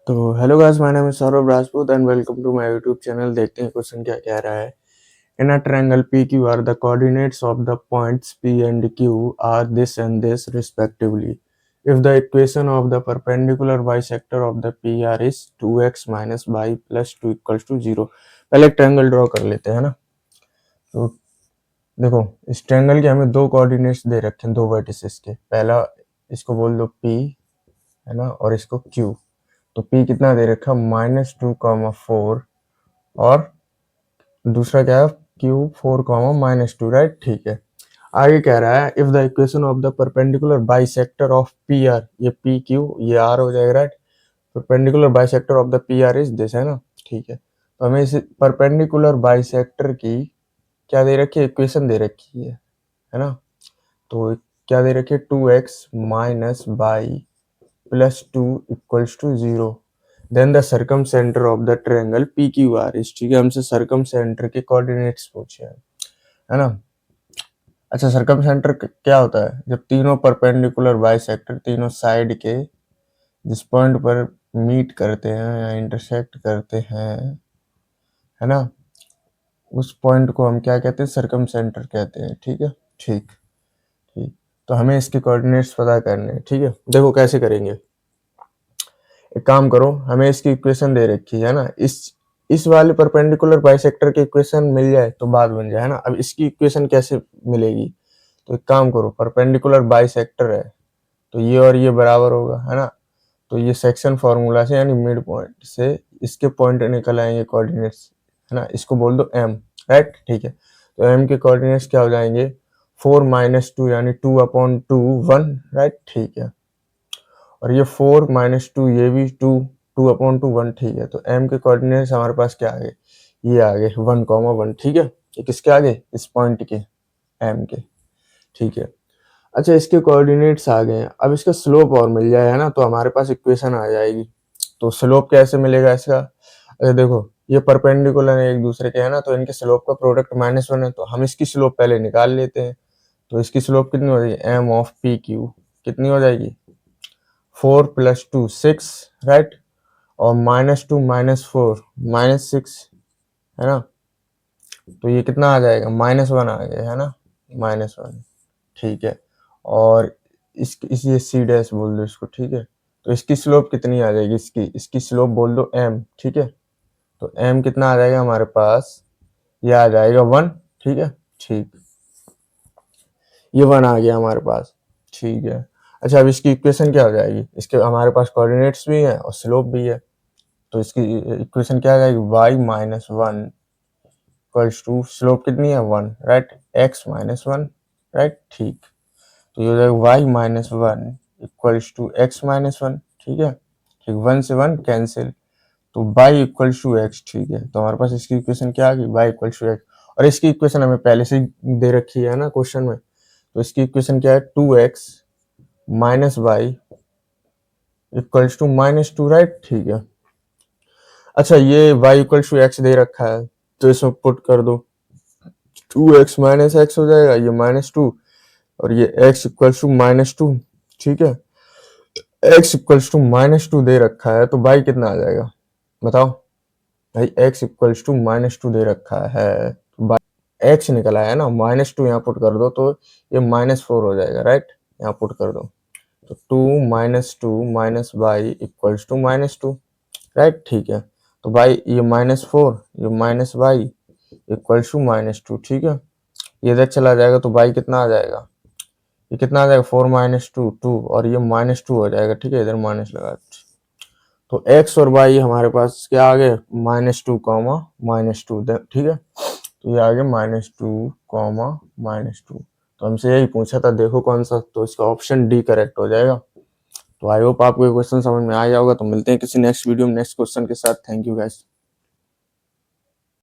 तो hello guys, my name is Saurabh Rajput and welcome to my YouTube channel. देखते हैं question क्या कह रहा है। In a triangle P Q R the coordinates of the points P and Q are this and this respectively if the equation of the perpendicular bisector of the P R is 2x minus y plus 2 equals to 0। पहले triangle draw कर लेते हैं ना। तो देखो, इस triangle के हमें दो कोऑर्डिनेट्स दे रखे हैं, दो वर्टिसेस के। पहला इसको बोल दो p, है ना, और इसको q। तो p कितना दे रखा, -2,4, और दूसरा क्या है, q 4,-2, राइट। ठीक है, आगे कह रहा है if the equation of the perpendicular bisector of P R, ये पी क्यू ये आर हो जाएगा, right. Perpendicular bisector of the P R is this, है ना। ठीक है, तो हमें इस परपेंडिकुलर बाइसेक्टर की क्या दे रखी है, इक्वेशन दे रखी है ना। तो क्या दे रखी है, 2x minus y plus 2 equals to 0। Then the circumcentre of the triangle P Q R is, ठीक है, हमसे सर्कम सेंटर के कोऑर्डिनेट्स पूछे हैं, है ना। अच्छा, सर्कम सेंटर क्या होता है, जब तीनों परपेंडिकुलर बाइसेक्टर तीनों साइड के जिस पॉइंट पर मीट करते हैं या इंटरसेक्ट करते हैं, है ना, उस पॉइंट को हम क्या कहते हैं, सर्कम सेंटर कहते हैं। ठीक है, ठीक ठीक। तो हमें इसके कोऑर्डिनेट्स पता करने हैं। ठीक है, देखो कैसे करेंगे। एक काम करो, हमें इसकी इक्वेशन दे रखी है ना, इस वाले परपेंडिकुलर बाइसेक्टर की इक्वेशन मिल जाए तो बात बन जाए, है ना। अब इसकी इक्वेशन कैसे मिलेगी, तो एक काम करो, परपेंडिकुलर बाइसेक्टर है तो ये और ये बराबर होगा, है ना। तो ये सेक्शन फॉर्मूला से यानी मिड पॉइंट से इसके पॉइंट निकल आएंगे कोऑर्डिनेट्स, है ना। इसको बोल दो m, राइट। ठीक है, तो m के कोऑर्डिनेट्स क्या हो जाएंगे, 4-2 यानी 2/2 1, राइट। ठीक है, और ये 4-2 ये भी 2/2 1, ठीक है। तो m के कोऑर्डिनेट्स हमारे पास क्या आ गए, ये आ गए 1,1। ठीक है, ये किसके आ गए, इस पॉइंट के, m के। ठीक है, अच्छा इसके कोऑर्डिनेट्स आ गए हैं, अब इसका स्लोप और मिल जाए, है ना, तो हमारे पास इक्वेशन आ जाएगी। तो स्लोप कैसे मिलेगा इसका, अरे देखो ये परपेंडिकुलर है एक दूसरे के, है ना, तो इनके स्लोप का प्रोडक्ट -1 है, तो हम इसकी स्लोप पहले निकाल लेते हैं। तो इसकी स्लोप कितनी हो जाएगी, m ऑफ पी क्यू कितनी हो जाएगी, 4 + 2 6, राइट। और -2 - 4 -6, है ना। तो ये कितना आ जाएगा, -1 आ गया, है ना, -1। ठीक है, और ये सी डैश बोल दो इसको। ठीक है, तो इसकी स्लोप कितनी आ जाएगी, इसकी स्लोप बोल दो m। ठीक है, तो m कितना आ जाएगा हमारे पास, ये आ जाएगा 1। ठीक है, ठीक, ये 1 आ गया हमारे पास। ठीक है, अच्छा अब इसकी इक्वेशन क्या हो जाएगी, इसके हमारे पास कोऑर्डिनेट्स भी है और स्लोप भी है, तो इसकी इक्वेशन क्या आ जाएगी, y - 1 इक्वल्स टू स्लोप कितनी है 1, राइट, x - 1, राइट। ठीक, तो ये हो जाएगा y - 1 इक्वल्स टू x - 1। ठीक है, ठीक, 1 से 1 कैंसिल, तो y इक्वल्स टू x। ठीक है, तो हमारे पास इसकी इक्वेशन क्या आ गई, y इक्वल्स टू x। और इसकी इक्वेशन हमें पहले से दे रखी है ना क्वेश्चन में, तो इसकी इक्वेशन क्या है, 2x minus y equals to -2, right. ठीक है, अच्छा ये y इक्वल्स टू x दे रखा है तो इसमें पुट कर दो, 2x माइनस एक्स हो जाएगा, ये -2, और ये x इक्वल्स टू -2। ठीक है, x इक्वल्स टू -2 दे रखा है तो y कितना आ जाएगा, बताओ भाई। x इक्वल्स टू -2 दे रखा है तो x निकला है ना, -2 यहाँ पुट कर दो तो ये -4 हो जाएगा, राइट। यहाँ पुट कर दो तो 2 - 2 - y इक्वल्स टू -2, राइट। ठीक है, तो भाई ये -4 ये -y इक्वल्स टू -2। ठीक है, ये इधर चला जाएगा तो y कितना आ जाएगा, ये कितना आ जाएगा, 4 - 2 2, और ये -2 हो जाएगा। ठीक है, इधर माइनस लगा, तो x और y हमारे पास क्या आ गए, -2, -2। ठीक है, तो ये आ गया -2, -2। तो हमसे यही पूछा था, देखो कौन सा, तो इसका ऑप्शन डी करेक्ट हो जाएगा। तो आई होप आपको ये क्वेश्चन समझ में आ जाएगा। तो मिलते हैं किसी नेक्स्ट वीडियो में नेक्स्ट क्वेश्चन के साथ। Thank you guys.